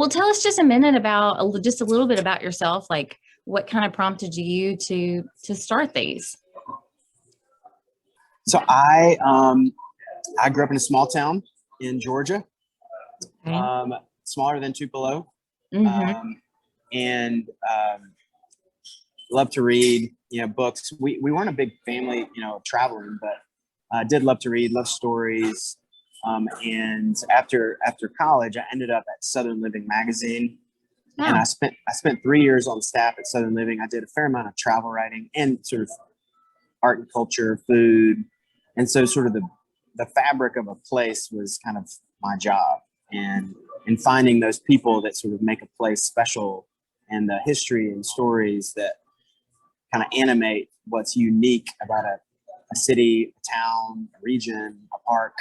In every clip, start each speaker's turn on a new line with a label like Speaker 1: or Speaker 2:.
Speaker 1: Well, tell us just a minute about just a little bit about yourself. Like, what kind of prompted you to start these?
Speaker 2: So I grew up in a small town in Georgia,
Speaker 1: Okay.
Speaker 2: smaller than Tupelo,
Speaker 1: Mm-hmm.
Speaker 2: and love to read, books. We weren't a big family, traveling, but I did love to read, love stories. And after college, I ended up at Southern Living magazine, and
Speaker 1: Oh,
Speaker 2: I spent 3 years on staff at Southern Living. I did a fair amount of travel writing and sort of art and culture, food, and so sort of the fabric of a place was kind of my job, and finding those people that sort of make a place special, and the history and stories that kind of animate what's unique about a city, a town, a region, a park.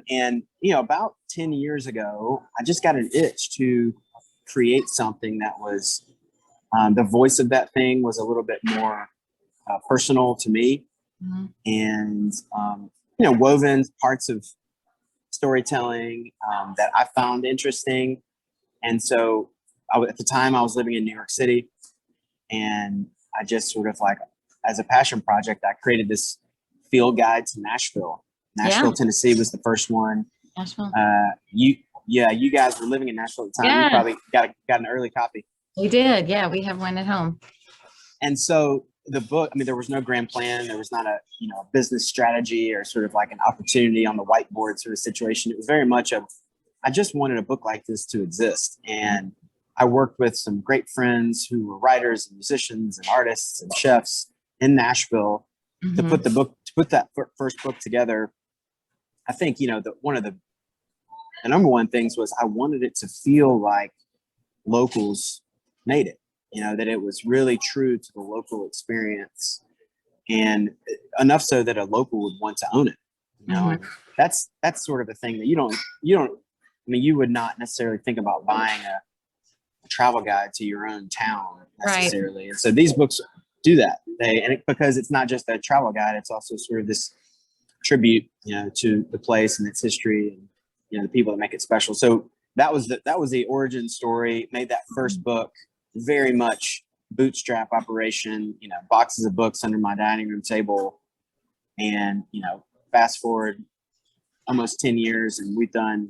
Speaker 2: And about 10 years ago, I just got an itch to create something that was the voice of that thing was a little bit more personal to me,
Speaker 1: mhm.
Speaker 2: and woven parts of storytelling that I found interesting. And so at the time I was living in New York City, and I just sort of like, as a passion project, I created this field guide to Nashville.
Speaker 1: Yeah,
Speaker 2: Nashville, Tennessee was the first one.
Speaker 1: Nashville.
Speaker 2: You guys were living in Nashville at the time. You
Speaker 1: Yeah,
Speaker 2: probably got an early copy.
Speaker 1: we did. Yeah, we have one at home.
Speaker 2: And so the book, I mean, there was no grand plan. There was not a business strategy or sort of like an opportunity on the whiteboard sort of situation. It was very much I just wanted a book like this to exist. And I worked with some great friends who were writers and musicians and artists and chefs in Nashville to
Speaker 1: Hmm.
Speaker 2: put that first book together. I think, one of the number one things was I wanted it to feel like locals made it, that it was really true to the local experience, and enough so that a local would want to own it.
Speaker 1: Hmm.
Speaker 2: And that's sort of a thing that I mean, you would not necessarily think about buying a travel guide to your own town
Speaker 1: Right.
Speaker 2: necessarily. And so these books do that. Because it's not just a travel guide, it's also sort of this tribute, to the place and its history, and the people that make it special. So that was the origin story. Made that first book very much bootstrap operation. Boxes of books under my dining room table, and fast forward almost 10 years, and we've done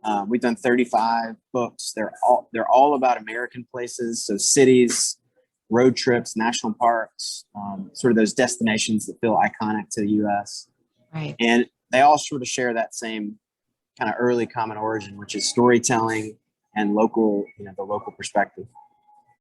Speaker 2: 35 books. They're all about American places, so cities, road trips, national parks, sort of those destinations that feel iconic to the U.S.
Speaker 1: Right.
Speaker 2: And they all sort of share that same kind of early common origin, which is storytelling and the local perspective.